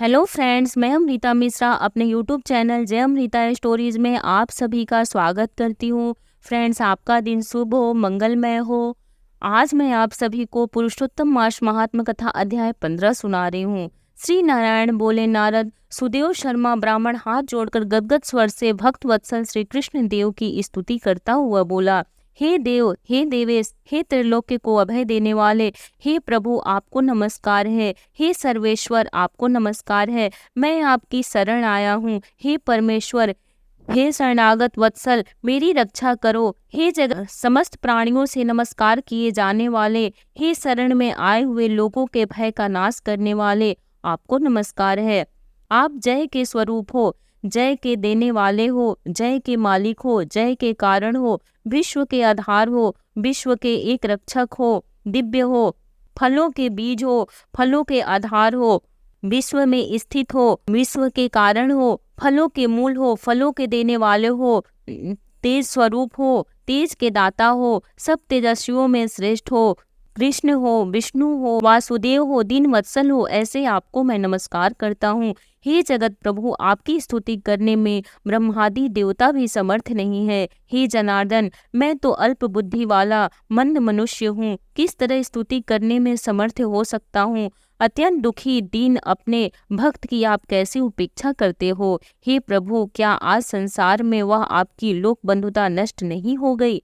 Hello friends, मैं अमृता मिश्रा अपने YouTube channel जय अमृता स्टोरीज में आप सभी का स्वागत करती हूँ। फ्रेंड्स, आपका दिन शुभ हो, मंगलमय हो। आज मैं आप सभी को पुरुषोत्तम मास महात्म कथा अध्याय 15 सुना रही हूँ। श्री नारायण बोले, नारद सुदेव शर्मा ब्राह्मण हाथ जोड़कर गदगद स्वर से भक्त वत्सल श्री कृष्ण देव की स्तुति करता हुआ बोला, हे देव, हे देवेश, हे त्रिलोक्य को अभय देने वाले, हे प्रभु आपको नमस्कार है। हे सर्वेश्वर आपको नमस्कार है। मैं आपकी शरण आया हूँ। हे परमेश्वर, हे शरणागत वत्सल मेरी रक्षा करो। हे जगत समस्त प्राणियों से नमस्कार किए जाने वाले, हे शरण में आए हुए लोगों के भय का नाश करने वाले, आपको नमस्कार है। आप जय के स्वरूप हो, जय के देने वाले हो, जय के मालिक हो, जय के कारण हो, विश्व के आधार हो, विश्व के एक रक्षक हो, दिव्य हो, फलों के बीज हो, फलों के आधार हो, विश्व में स्थित हो, विश्व के कारण हो, फलों के मूल हो, फलों के देने वाले हो, तेज स्वरूप हो, तेज के दाता हो, सब तेजस्वियों में श्रेष्ठ हो, कृष्ण हो, विष्णु हो, वासुदेव हो, दीन वत्सल हो, ऐसे आपको मैं नमस्कार करता हूँ। हे जगत प्रभु, आपकी स्तुति करने में ब्रह्मादि देवता भी समर्थ नहीं है। हे जनार्दन, मैं तो अल्प बुद्धि वाला मंद मनुष्य हूँ, किस तरह स्तुति करने में समर्थ हो सकता हूँ। अत्यंत दुखी दीन अपने भक्त की आप कैसे उपेक्षा करते हो। हे प्रभु, क्या आज संसार में वह आपकी लोक बंधुता नष्ट नहीं हो गई।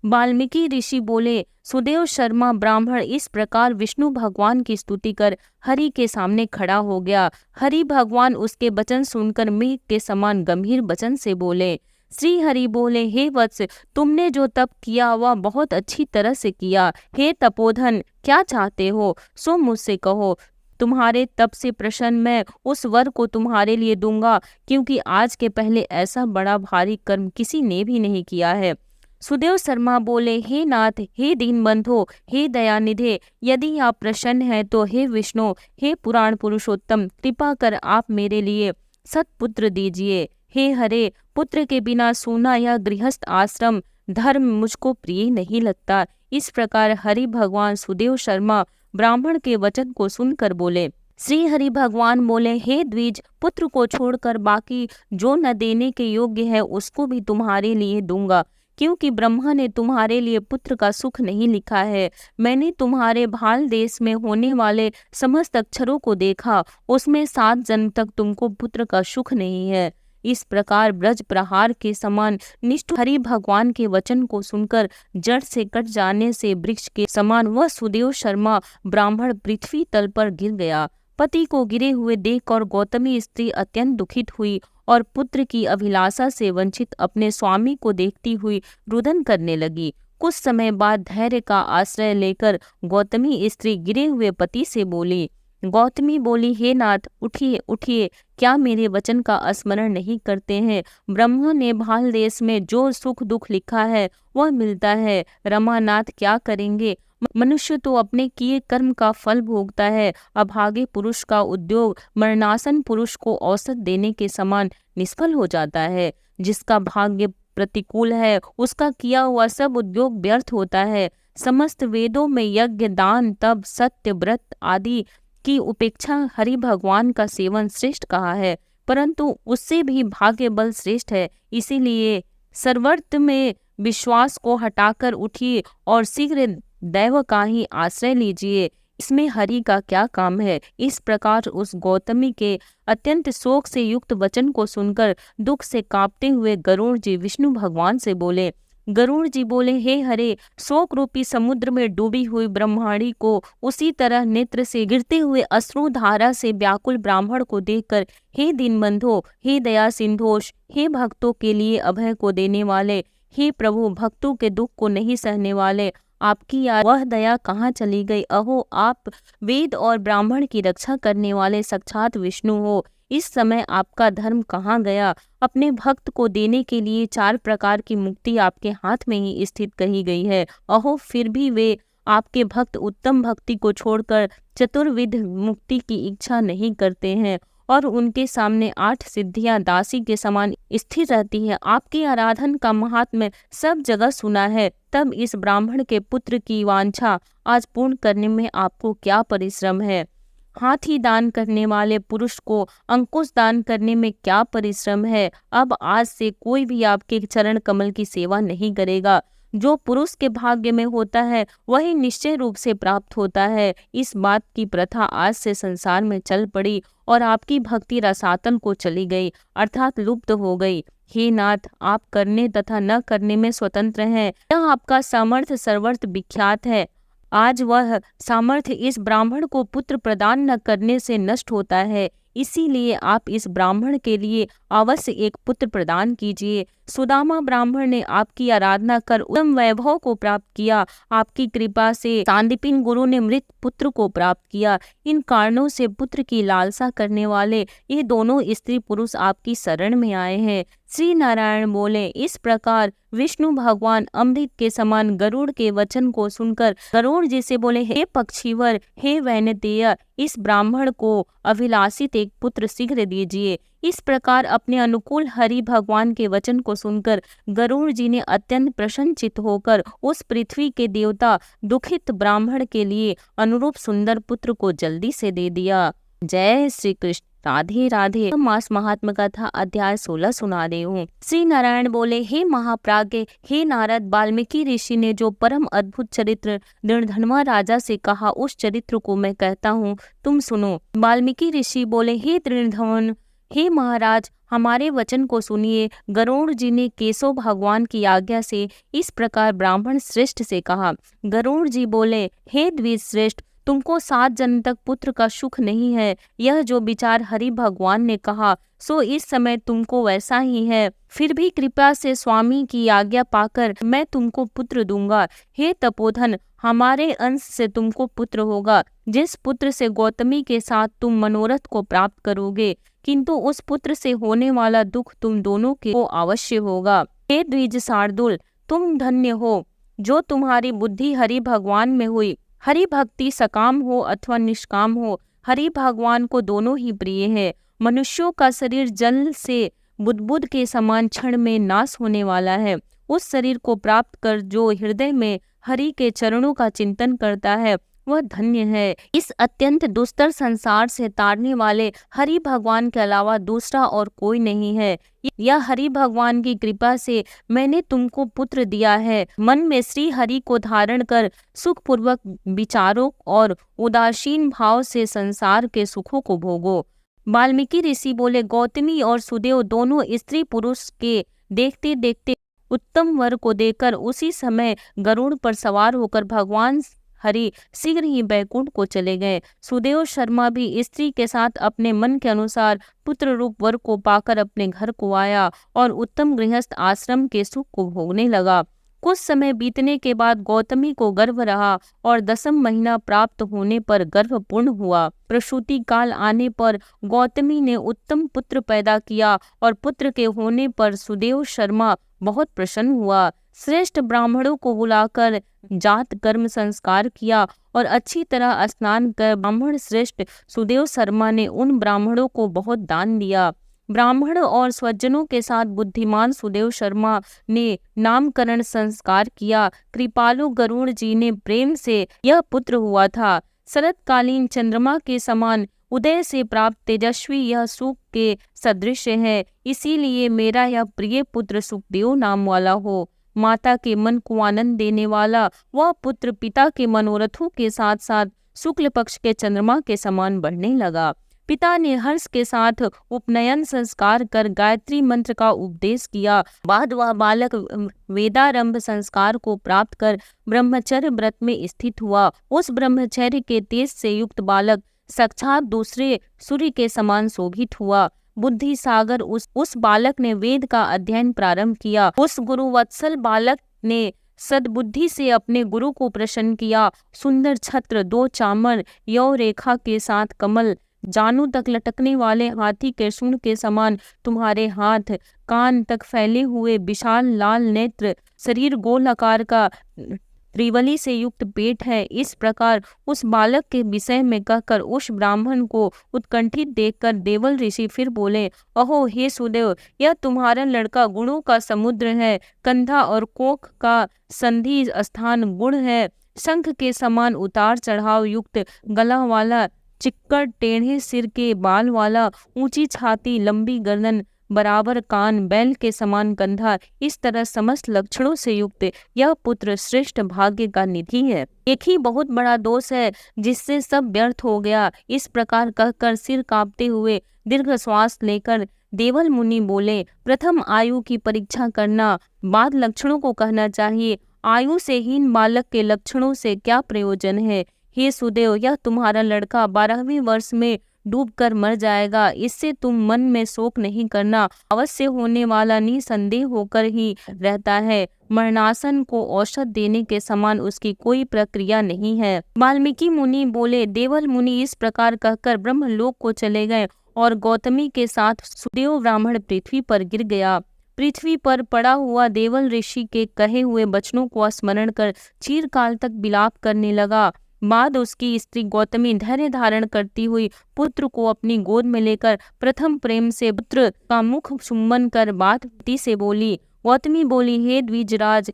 वाल्मीकि ऋषि बोले, सुदेव शर्मा ब्राह्मण इस प्रकार विष्णु भगवान की स्तुति कर हरि के सामने खड़ा हो गया। हरि भगवान उसके वचन सुनकर मेघ के समान गंभीर वचन से बोले। श्री हरि बोले, हे वत्स, तुमने जो तप किया वह बहुत अच्छी तरह से किया। हे तपोधन, क्या चाहते हो सो मुझसे कहो। तुम्हारे तप से प्रसन्न मैं उस वर को तुम्हारे लिए दूंगा, क्योंकि आज के पहले ऐसा बड़ा भारी कर्म किसी ने भी नहीं किया है। सुदेव शर्मा बोले, हे नाथ, हे दीन बंधो, हे दयानिधे, यदि आप प्रसन्न हैं तो हे विष्णु, हे पुराण पुरुषोत्तम, कृपा कर आप मेरे लिए सत्पुत्र दीजिए। हे हरे, पुत्र के बिना सूना या गृहस्थ आश्रम धर्म मुझको प्रिय नहीं लगता। इस प्रकार हरि भगवान सुदेव शर्मा ब्राह्मण के वचन को सुनकर बोले। श्री हरि भगवान बोले, हे द्विज, पुत्र को छोड़कर बाकी जो न देने के योग्य है उसको भी तुम्हारे लिए दूंगा, क्योंकि ब्रह्मा ने तुम्हारे लिए पुत्र का सुख नहीं लिखा है। मैंने तुम्हारे भाल देश में होने वाले समस्त अक्षरों को देखा, उसमें 7 जन्म तक तुमको पुत्र का सुख नहीं है। इस प्रकार ब्रज प्रहार के समान निष्ठुर हरि भगवान के वचन को सुनकर जड़ से कट जाने से वृक्ष के समान वह सुदेव शर्मा ब्राह्मण पृथ्वी तल पर गिर गया। पति को गिरे हुए देख और गौतमी स्त्री अत्यंत दुखित हुई और पुत्र की अभिलाषा से वंचित अपने स्वामी को देखती हुई रुदन करने लगी। कुछ समय बाद धैर्य का आश्रय लेकर गौतमी स्त्री गिरे हुए पति से बोली। गौतमी बोली, हे नाथ, उठिए उठिए, क्या मेरे वचन का स्मरण नहीं करते हैं। ब्रह्मा ने भाल देश में जो सुख दुख लिखा है वह मिलता है। रमानाथ क्या करेंगे। मनुष्य तो अपने किए कर्म का फल भोगता है। अभागे पुरुष का उद्योग मरणासन पुरुष को औसत देने के समान निष्फल हो जाता है। जिसका भाग्य प्रतिकूल है उसका किया हुआ सब उद्योग व्यर्थ होता है। समस्त वेदों में यज्ञ, दान, तप, सत्य, व्रत आदि की उपेक्षा हरि भगवान का सेवन श्रेष्ठ कहा है, परंतु उससे भी भाग्य बल श्रेष्ठ है। इसीलिए सर्वर्थ में विश्वास को हटाकर उठिए और शीघ्र दैव का ही आश्रय लीजिए। इसमें हरि का क्या काम है। इस प्रकार उस गौतमी के अत्यंत शोक से युक्त वचन को सुनकर दुख से कांपते हुए गरुड़ जी विष्णु भगवान से बोले। गरुड़ जी बोले, हे हरे, शोक रूपी समुद्र में डूबी हुई ब्रह्माणी को उसी तरह नेत्र से गिरते हुए अश्रु धारा से व्याकुल ब्राह्मण को देखकर, हे दीनबंधो, हे दया सिंधोष, हे भक्तों के लिए अभय को देने वाले, हे प्रभु, भक्तों के दुख को नहीं सहने वाले, आपकी वह दया कहाँ चली गई। अहो, आप वेद और ब्राह्मण की रक्षा करने वाले साक्षात विष्णु हो। इस समय आपका धर्म कहाँ गया। अपने भक्त को देने के लिए 4 प्रकार की मुक्ति आपके हाथ में ही स्थित कही गई है। अहो, फिर भी वे आपके भक्त उत्तम भक्ति को छोड़कर चतुर्विध मुक्ति की इच्छा नहीं करते हैं और उनके सामने 8 सिद्धियां दासी के समान स्थिर रहती है। आपकी आराधन का महात्म्य सब जगह सुना है। तब इस ब्राह्मण के पुत्र की वांछा आज पूर्ण करने में आपको क्या परिश्रम है। हाथी दान करने वाले पुरुष को अंकुश दान करने में क्या परिश्रम है। अब आज से कोई भी आपके चरण कमल की सेवा नहीं करेगा। जो पुरुष के भाग्य में होता है वही निश्चय रूप से प्राप्त होता है। इस बात की प्रथा आज से संसार में चल पड़ी और आपकी भक्ति रसातल को चली गई, अर्थात लुप्त हो गई। हे नाथ, आप करने तथा न करने में स्वतंत्र हैं। यह आपका सामर्थ्य सर्वत्र विख्यात है। आज वह सामर्थ्य इस ब्राह्मण को पुत्र प्रदान न करने से नष्ट होता है। इसीलिए आप इस ब्राह्मण के लिए अवश्य एक पुत्र प्रदान कीजिए। सुदामा ब्राह्मण ने आपकी आराधना कर उत्तम वैभव को प्राप्त किया। आपकी कृपा से सांदीपनि गुरु ने मृत पुत्र को प्राप्त किया। इन कारणों से पुत्र की लालसा करने वाले ये दोनों स्त्री पुरुष आपकी शरण में आए हैं। श्री नारायण बोले, इस प्रकार विष्णु भगवान अमृत के समान गरुड़ के वचन को सुनकर गरुड़ जी से बोले, हे पक्षीवर, हे वैनतेय, इस ब्राह्मण को अभिलाषित एक पुत्र शीघ्र दीजिए। इस प्रकार अपने अनुकूल हरि भगवान के वचन को सुनकर गरुड़ जी ने अत्यंत प्रसन्नचित्त होकर उस पृथ्वी के देवता दुखित ब्राह्मण के लिए अनुरूप सुंदर पुत्र को जल्दी से दे दिया। जय श्री कृष्ण। राधे राधे। मास महात्मा कथा अध्याय 16 सुना रही हूँ। श्री नारायण बोले, हे महाप्राज्ञ, हे नारद, वाल्मीकि ऋषि ने जो परम अद्भुत चरित्र निर्धनवा राजा से कहा उस चरित्र को मैं कहता हूँ, तुम सुनो। वाल्मीकि ऋषि बोले, हे त्रिधवन, हे महाराज, हमारे वचन को सुनिए। गरुड़ जी ने केशव भगवान की आज्ञा से इस प्रकार ब्राह्मण श्रेष्ठ से कहा। गरुड़ जी बोले, हे द्विज श्रेष्ठ, तुमको 7 जन्म तक पुत्र का सुख नहीं है। यह जो विचार हरि भगवान ने कहा सो इस समय तुमको वैसा ही है। फिर भी कृपा से स्वामी की आज्ञा पाकर मैं तुमको पुत्र दूंगा। हे तपोधन, हमारे अंश से तुमको पुत्र होगा, जिस पुत्र से गौतमी के साथ तुम मनोरथ को प्राप्त करोगे, किंतु उस पुत्र से होने वाला दुख तुम दोनों को अवश्य होगा। हे द्विज शार्दुल, तुम धन्य हो जो तुम्हारी बुद्धि हरि भगवान में हुई। हरि भक्ति सकाम हो अथवा निष्काम हो, हरि भगवान को दोनों ही प्रिय है। मनुष्यों का शरीर जल से बुदबुद के समान क्षण में नाश होने वाला है। उस शरीर को प्राप्त कर जो हृदय में हरि के चरणों का चिंतन करता है वह धन्य है। इस अत्यंत दुस्तर संसार से तारने वाले हरि भगवान के अलावा दूसरा और कोई नहीं है। यह हरि भगवान की कृपा से मैंने तुमको पुत्र दिया है। मन में श्री हरि को धारण कर सुखपूर्वक विचारों और उदासीन भाव से संसार के सुखों को भोगो। वाल्मीकि ऋषि बोले, गौतमी और सुदेव दोनों स्त्री पुरुष के देखते देखते उत्तम वर को देकर उसी समय गरुड़ पर सवार होकर भगवान हरि शीघ्र ही बैकुंठ को चले गए। सुदेव शर्मा भी स्त्री के साथ अपने मन के अनुसार पुत्र रूप वर को पाकर अपने घर को आया और उत्तम गृहस्थ आश्रम के सुख को भोगने लगा। कुछ समय बीतने के बाद गौतमी को गर्भ रहा और 10वां महीना प्राप्त होने पर गर्भ पूर्ण हुआ। प्रसूति काल आने पर गौतमी ने उत्तम पुत्र पैदा किया और पुत्र के होने पर सुदेव शर्मा बहुत प्रसन्न हुआ। श्रेष्ठ ब्राह्मणों को बुलाकर जात कर्म संस्कार किया और अच्छी तरह स्नान कर ब्राह्मण श्रेष्ठ सुदेव शर्मा ने उन ब्राह्मणों को बहुत दान दिया। ब्राह्मण और स्वजनों के साथ बुद्धिमान सुदेव शर्मा ने नामकरण संस्कार किया। कृपालु गरुड़ जी ने प्रेम से यह पुत्र हुआ था। शरतकालीन चंद्रमा के समान उदय से प्राप्त तेजस्वी यह सुख के सदृश है। इसीलिए मेरा यह प्रिय पुत्र सुखदेव नाम वाला हो। माता के मन को आनंद देने वाला वह पुत्र पिता के मनोरथों के साथ साथ शुक्ल पक्ष के चंद्रमा के समान बढ़ने लगा। पिता ने हर्ष के साथ उपनयन संस्कार कर गायत्री मंत्र का उपदेश किया। बाद वह बालक वेदारंभ संस्कार को प्राप्त कर ब्रह्मचर्य व्रत में स्थित हुआ। उस ब्रह्मचर्य के तेज से युक्त बालक साक्षात दूसरे सूर्य के समान शोभित हुआ। बुद्धि सागर उस बालक ने वेद का अध्ययन प्रारंभ किया। उस गुरु वत्सल बालक ने सद्बुद्धि से अपने गुरु को प्रसन्न किया। सुंदर छत्र, 2 चामर, यौ रेखा के साथ कमल, जानू तक लटकने वाले हाथी के सूंड के समान तुम्हारे हाथ, कान तक फैले हुए विशाल लाल नेत्र, शरीर गोल आकार का, त्रिवली से युक्त पेट है। इस प्रकार उस बालक के विषय में कहकर उस ब्राह्मण को उत्कंठित देखकर देवल ऋषि फिर बोले, अहो हे सुदेव, यह तुम्हारा लड़का गुणों का समुद्र है। कंधा और कोख का संधि स्थान गुण है। शंख के समान उतार चढ़ाव युक्त गला वाला, चिक्कड़ टेढ़े सिर के बाल वाला, ऊंची छाती, लंबी गर्दन, बराबर कान, बैल के समान कंधा, इस तरह समस्त लक्षणों से युक्त यह पुत्र श्रेष्ठ भाग्य का निधि है। एक ही बहुत बड़ा दोष है जिससे सब व्यर्थ हो गया। इस प्रकार कहकर सिर कांपते हुए दीर्घ श्वास लेकर देवल मुनि बोले, प्रथम आयु की परीक्षा करना, बाद लक्षणों को कहना चाहिए। आयु से हीन बालक के लक्षणों से क्या प्रयोजन है। हे सुदेव, यह तुम्हारा लड़का 12वें वर्ष में डूबकर मर जाएगा, इससे तुम मन में शोक नहीं करना। अवश्य होने वाला निसंदेह होकर ही रहता है। मरणासन को औषध देने के समान उसकी कोई प्रक्रिया नहीं है। वाल्मीकि मुनि बोले, देवल मुनि इस प्रकार कहकर ब्रह्मलोक को चले गए और गौतमी के साथ सुदेव ब्राह्मण पृथ्वी पर गिर गया। पृथ्वी पर पड़ा हुआ देवल ऋषि के कहे हुए वचनों को स्मरण कर चिरकाल तक विलाप करने लगा। बाद उसकी स्त्री गौतमी धैर्य धारण करती हुई पुत्र को अपनी गोद में लेकर प्रथम प्रेम से पुत्र का मुख चुम्बन कर बात से बोली। गौतमी बोली, हे द्विजराज,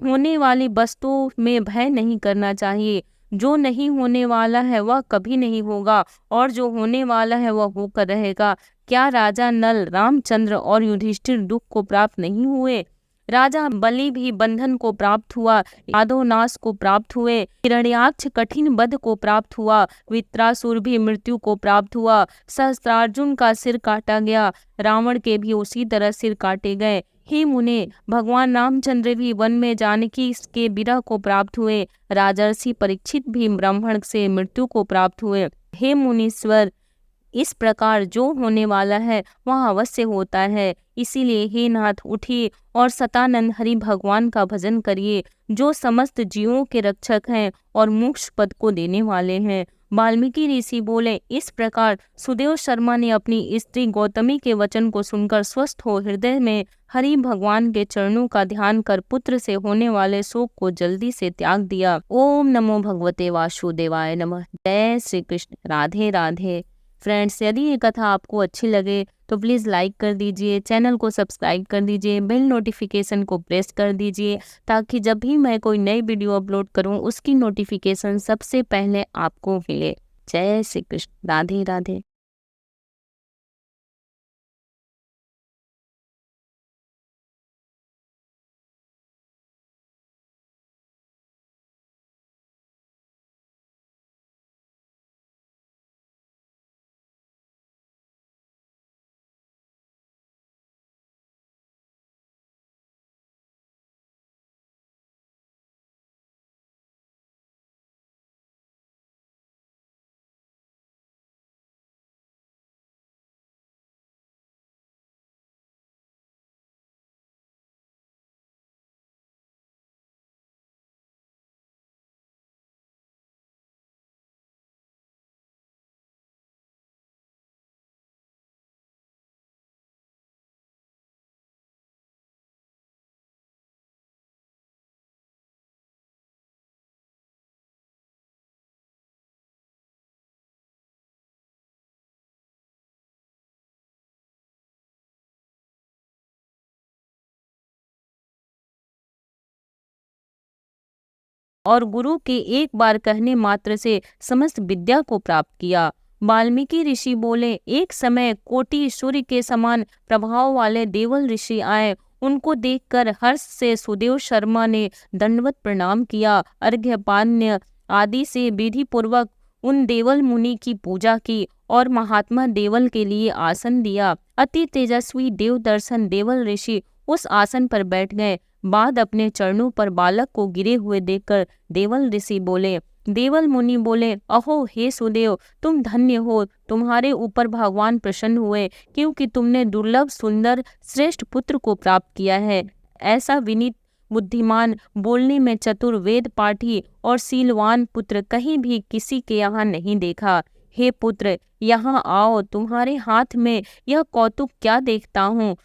होने वाली वस्तुओं में भय नहीं करना चाहिए। जो नहीं होने वाला है वह कभी नहीं होगा और जो होने वाला है वह होकर रहेगा। क्या राजा नल, रामचंद्र और युधिष्ठिर दुख को प्राप्त नहीं हुए? राजा बलि भी बंधन को प्राप्त हुआ, यादवनाश को प्राप्त हुए, हिरण्याक्ष कठिन वध को प्राप्त हुआ, वित्रासुर भी मृत्यु को प्राप्त हुआ, सहस्त्रार्जुन का सिर काटा गया, रावण के भी उसी तरह सिर काटे गए। हे मुने, भगवान रामचंद्र भी वन में जानकी के विरह को प्राप्त हुए, राजर्षि परीक्षित भी ब्राह्मण से मृत्यु को प्राप्त हुए। हे मुनीश्वर, इस प्रकार जो होने वाला है वह अवश्य होता है। इसीलिए हे नाथ, उठिए और सतानंद हरि भगवान का भजन करिए, जो समस्त जीवों के रक्षक हैं और मोक्ष पद को देने वाले हैं। वाल्मीकि ऋषि बोले, इस प्रकार सुदेव शर्मा ने अपनी स्त्री गौतमी के वचन को सुनकर स्वस्थ हो हृदय में हरि भगवान के चरणों का ध्यान कर पुत्र से होने वाले शोक को जल्दी से त्याग दिया। ओम नमो भगवते वासुदेवाय नमः। जय श्री कृष्ण। राधे राधे। फ्रेंड्स, यदि ये कथा आपको अच्छी लगे तो प्लीज़ लाइक कर दीजिए, चैनल को सब्सक्राइब कर दीजिए, बेल नोटिफिकेशन को प्रेस कर दीजिए, ताकि जब भी मैं कोई नई वीडियो अपलोड करूं उसकी नोटिफिकेशन सबसे पहले आपको मिले। जय श्री कृष्ण। राधे राधे। और गुरु के एक बार कहने मात्र से समस्त विद्या को प्राप्त किया। वाल्मीकि ऋषि बोले, एक समय कोटि सूर्य के समान प्रभाव वाले देवल ऋषि आए। उनको देखकर हर्ष से सुदेव शर्मा ने दंडवत प्रणाम किया। अर्घ्यपान्य आदि से विधि पूर्वक उन देवल मुनि की पूजा की और महात्मा देवल के लिए आसन दिया। अति तेजस्वी देव दर्शन देवल ऋषि उस आसन पर बैठ गए। बाद अपने चरणों पर बालक को गिरे हुए देखकर देवल ऋषि बोले, देवल मुनि बोले, अहो हे सुदेव, तुम धन्य हो, तुम्हारे ऊपर भगवान प्रसन्न हुए, क्योंकि तुमने दुर्लभ सुंदर श्रेष्ठ पुत्र को प्राप्त किया है। ऐसा विनीत, बुद्धिमान, बोलने में चतुर, वेद पाठी और शीलवान पुत्र कहीं भी किसी के यहाँ नहीं देखा। हे पुत्र, यहाँ आओ, तुम्हारे हाथ में यह कौतुक क्या देखता हूँ।